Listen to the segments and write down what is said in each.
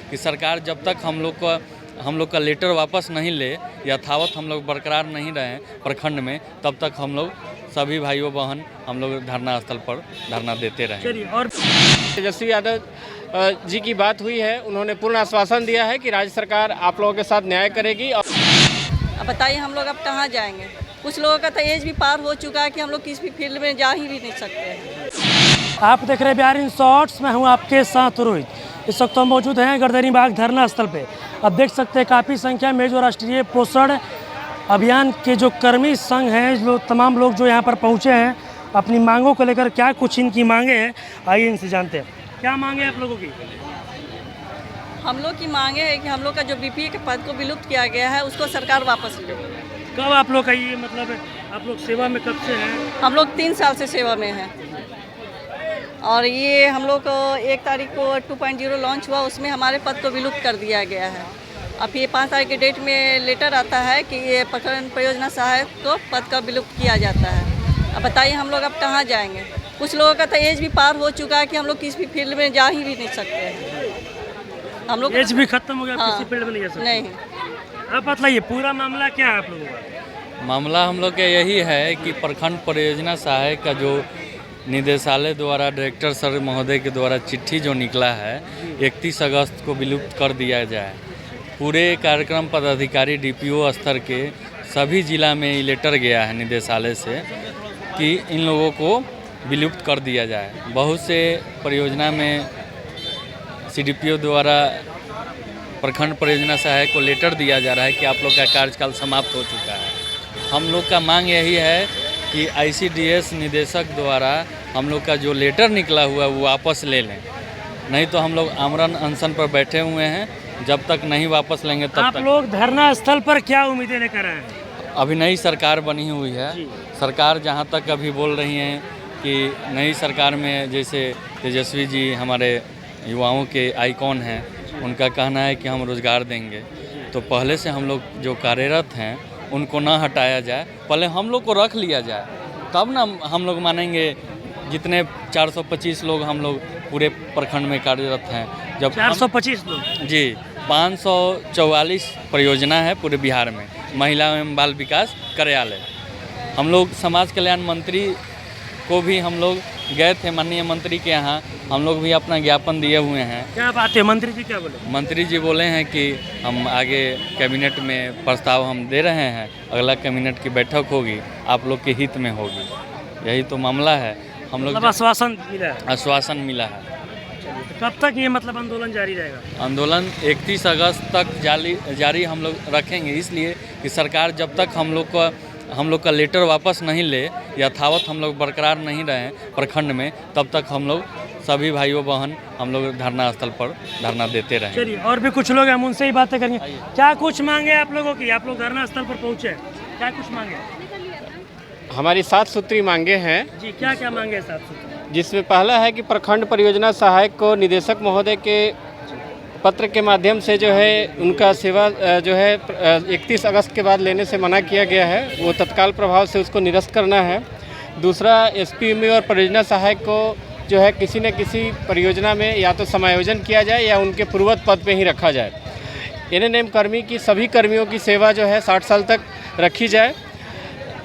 कि सरकार जब तक हम लोग का लेटर वापस नहीं ले, यथावत हम लोग बरकरार नहीं रहें प्रखंड में, तब तक हम लोग सभी भाइयों बहन हम लोग धरना स्थल पर धरना देते रहें। चलिए, और तेजस्वी यादव जी की बात हुई है, उन्होंने पूर्ण आश्वासन दिया है कि राज्य सरकार आप लोगों के साथ न्याय करेगी। और अब बताइए हम लोग अब कहाँ जाएंगे? कुछ लोगों का तो एज भी पार हो चुका है कि हम लोग किसी भी फील्ड में जा ही भी नहीं सकते हैं। आप देख रहे हैं बिहार इन शॉर्ट्स, मैं हूं आपके साथ रोहित। इस वक्त हम मौजूद हैं गर्दनीबाग धरना स्थल पे। अब देख सकते हैं काफ़ी संख्या में जो राष्ट्रीय पोषण अभियान के जो कर्मी संघ हैं, जो तमाम लोग जो यहाँ पर पहुँचे हैं अपनी मांगों को लेकर। क्या कुछ इनकी मांगे हैं, आइए इनसे जानते हैं। क्या मांगे हैं आप लोगों की? हम लोग की मांगे है कि हम लोग का जो बीपीए के पद को विलुप्त किया गया है उसको सरकार वापस ले। कब आप लोग का ये मतलब आप लोग सेवा में कब से हैं? हम लोग 3 साल से सेवा में हैं और ये हम लोग को 1 तारीख को 2.0 लॉन्च हुआ, उसमें हमारे पद को विलुप्त कर दिया गया है। अब ये 5 तारीख के डेट में लेटर आता है कि ये प्रखंड परियोजना सहायक को पद का विलुप्त किया जाता है। अब बताइए हम लोग अब कहाँ जाएंगे? कुछ लोगों का तो एज भी पार हो चुका है कि हम लोग किसी भी फील्ड में जा ही भी नहीं सकते हैं। हम लोग एज भी खत्म हो गया, हाँ, किसी फील्ड में नहीं जा सकते। नहीं। अब बताइए पूरा मामला क्या है आप लोगों का? मामला हम लोग का यही है कि प्रखंड परियोजना सहायक का जो निदेशालय द्वारा डायरेक्टर सर महोदय के द्वारा चिट्ठी जो निकला है 31 अगस्त को विलुप्त कर दिया जाए। पूरे कार्यक्रम पदाधिकारी डीपीओ स्तर के सभी जिला में ये लेटर गया है निदेशालय से कि इन लोगों को विलुप्त कर दिया जाए। बहुत से परियोजना में सीडीपीओ द्वारा प्रखंड परियोजना सहायक को लेटर दिया जा रहा है कि आप लोग का कार्यकाल समाप्त हो चुका है। हम लोग का मांग यही है कि आईसीडीएस निदेशक द्वारा हम लोग का जो लेटर निकला हुआ है वो वापस ले लें, नहीं तो हम लोग आमरण अनशन पर बैठे हुए हैं। जब तक नहीं वापस लेंगे तब आप तक। लोग धरना स्थल पर क्या उम्मीदें लेकर आए हैं? अभी नई सरकार बनी हुई है, सरकार जहां तक अभी बोल रही हैं कि नई सरकार में जैसे तेजस्वी जी हमारे युवाओं के आइकॉन हैं, उनका कहना है कि हम रोज़गार देंगे। तो पहले से हम लोग जो कार्यरत हैं उनको ना हटाया जाए, पहले हम लोग को रख लिया जाए, तब ना हम लोग मानेंगे। जितने 425 लोग हम लोग पूरे प्रखंड में कार्यरत हैं, जब 425 लोग जी 544 परियोजना है पूरे बिहार में, महिला एवं बाल विकास कार्यालय। हम लोग समाज कल्याण मंत्री को भी हम लोग गए थे, माननीय मंत्री के यहाँ हम लोग भी अपना ज्ञापन दिए हुए हैं। क्या बात है, मंत्री जी क्या बोले? मंत्री जी बोले हैं कि हम आगे कैबिनेट में प्रस्ताव हम दे रहे हैं, अगला कैबिनेट की बैठक होगी, आप लोग के हित में होगी। यही तो मामला है। हम लोग आश्वासन मिला है? आश्वासन मिला है। कब तक ये मतलब आंदोलन जारी रहेगा? आंदोलन 31 अगस्त तक जारी हम लोग रखेंगे, इसलिए कि सरकार जब तक हम लोग का लेटर वापस नहीं ले, यथावत हम लोग बरकरार नहीं रहें प्रखंड में, तब तक हम लोग सभी भाइयों बहन हम लोग धरना स्थल पर धरना देते रहें। चलिए, और भी कुछ लोग हैं, हम उनसे ही बातें करेंगे। क्या कुछ मांगे आप लोगों की? आप लोग धरना स्थल पर पहुँचे, क्या कुछ मांगे? हमारी 7 सूत्री मांगे हैं जी, क्या क्या मांगे 7 सूत्री? जिसमें पहला है कि प्रखंड परियोजना सहायक को निदेशक महोदय के पत्र के माध्यम से जो है उनका सेवा जो है 31 अगस्त के बाद लेने से मना किया गया है, वो तत्काल प्रभाव से उसको निरस्त करना है। दूसरा, एसपीएमई और परियोजना सहायक को जो है किसी न किसी परियोजना में या तो समायोजन किया जाए या उनके पूर्वत पद पे ही रखा जाए। एनएनएम कर्मी की सभी कर्मियों की सेवा जो है 60 साल तक रखी जाए।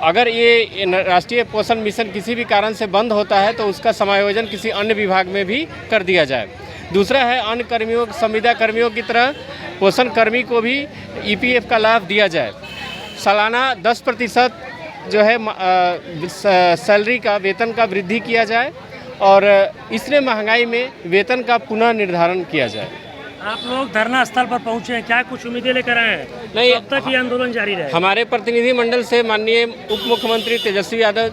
अगर ये राष्ट्रीय पोषण मिशन किसी भी कारण से बंद होता है तो उसका समायोजन किसी अन्य विभाग में भी कर दिया जाए। दूसरा है, अन्य कर्मियों, संविदा कर्मियों की तरह पोषण कर्मी को भी ईपीएफ का लाभ दिया जाए। सालाना 10% जो है सैलरी का, वेतन का वृद्धि किया जाए और इसलिए महंगाई में वेतन का पुनः निर्धारण किया जाए। आप लोग धरना स्थल पर पहुंचे हैं, क्या कुछ उम्मीदें लेकर आए हैं? नहीं, कब तक ये आंदोलन जारी रहेगा? हमारे प्रतिनिधि मंडल से माननीय उप मुख्यमंत्री तेजस्वी यादव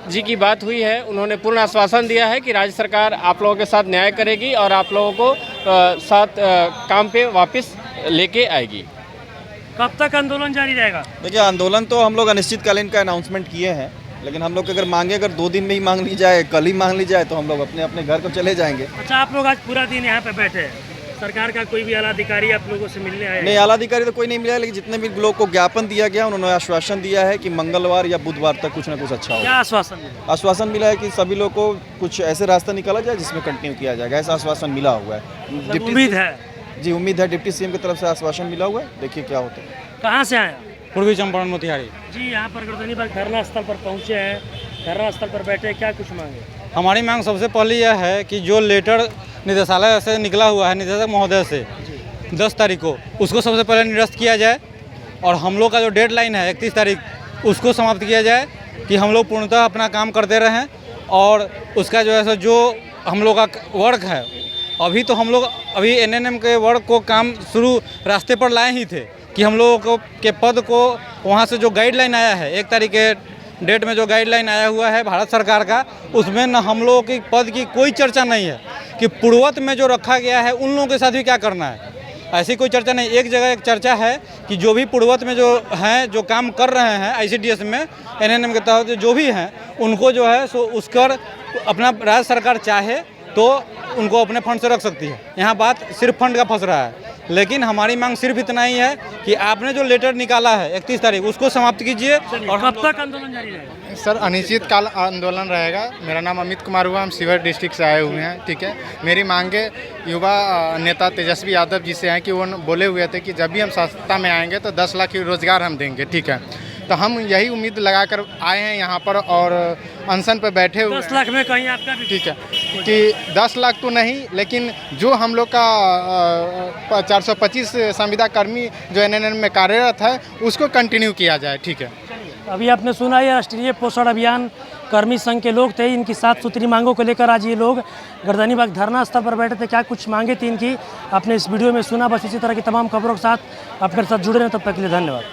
जी की बात हुई है, उन्होंने पूर्ण आश्वासन दिया है कि राज्य सरकार आप लोगों के साथ न्याय करेगी और आप लोगों को साथ काम पे वापस लेके आएगी। कब तक आंदोलन जारी रहेगा? देखिए, आंदोलन तो हम लोग अनिश्चितकालीन का अनाउंसमेंट किए हैं, लेकिन हम लोग अगर मांगे, अगर 2 दिन में ही मांग ली जाए, कल ही मांग ली जाए, तो हम लोग अपने अपने घर को चले जाएंगे। अच्छा, आप लोग आज पूरा दिन यहाँ पे बैठे हैं, सरकार का कोई भी आला अधिकारी आप लोगों से मिलने आया? नहीं, आला अधिकारी तो कोई नहीं मिला है, लेकिन जितने भी लोग को ज्ञापन दिया गया उन्होंने आश्वासन दिया है कि मंगलवार या बुधवार तक कुछ ना कुछ अच्छा क्या हो। आश्वासन मिला? आश्वासन मिला है कि सभी लोग को कुछ ऐसे रास्ता निकाला जाए जिसमें कंटिन्यू किया जाएगा, ऐसा आश्वासन मिला हुआ है। उम्मीद है? जी उम्मीद है डिप्टी सीएम की तरफ से आश्वासन मिला हुआ है, देखिए क्या होता है। कहाँ से आए? पूर्वी चंपारण मोतिहारी। जी यहाँ पर गर्दनी बाग धरना स्थल पर पहुँचे हैं, धरना स्थल पर बैठे, क्या कुछ मांगे? हमारी मांग सबसे पहले यह है कि जो लेटर निदेशालय से निकला हुआ है निदेशक महोदय से 10 तारीख को, उसको सबसे पहले निरस्त किया जाए और हम लोग का जो डेडलाइन है 31 तारीख उसको समाप्त किया जाए कि हम लोग पूर्णतः अपना काम करते रहें। और उसका जो है सो जो हम लोग का वर्क है, अभी तो हम लोग अभी एनएनएम के वर्क को काम शुरू रास्ते पर लाए ही थे कि हम लोगों को के पद को वहाँ से जो गाइडलाइन आया है 1 तारीख के डेट में जो गाइडलाइन आया हुआ है भारत सरकार का, उसमें न हम लोगों की पद की कोई चर्चा नहीं है कि पूर्वत में जो रखा गया है उन लोगों के साथ भी क्या करना है, ऐसी कोई चर्चा नहीं। एक जगह एक चर्चा है कि जो भी पूर्वत में जो हैं जो काम कर रहे हैं आईसीडीएस में एनएनएम के तहत जो भी हैं उनको जो है सो उसका अपना राज्य सरकार चाहे तो उनको अपने फंड से रख सकती है। यहाँ बात सिर्फ फंड का फंस रहा है, लेकिन हमारी मांग सिर्फ इतना ही है कि आपने जो लेटर निकाला है 31 तारीख उसको समाप्त कीजिए। और कब तक आंदोलन जारी रहेगा? सर अनिश्चित काल आंदोलन रहेगा। मेरा नाम अमित कुमार हुआ, हम शिवहर डिस्ट्रिक्ट से आए हुए हैं। ठीक है, मेरी मांगे युवा नेता तेजस्वी यादव जी से हैं कि वो बोले हुए थे कि जब भी हम सत्ता में आएंगे तो 10 लाख की रोजगार हम देंगे। ठीक है, तो हम यही उम्मीद लगाकर आए हैं यहाँ पर और अनशन पर बैठे हुए 10 लाख में कहीं आपका भी? ठीक है कि 10 लाख तो नहीं, लेकिन जो हम लोग का 425 संविदा कर्मी जो एनएनएम में कार्यरत है उसको कंटिन्यू किया जाए। ठीक है, अभी आपने सुना ये राष्ट्रीय पोषण अभियान कर्मी संघ के लोग थे, इनकी 7 सूत्री मांगों को लेकर आज ये लोग गर्दनी बाग धरना स्थल पर बैठे थे। क्या कुछ मांगे थी इनकी आपने इस वीडियो में सुना। बस इसी तरह की तमाम खबरों के साथ अपने साथ जुड़े रहें, तब तक के लिए धन्यवाद।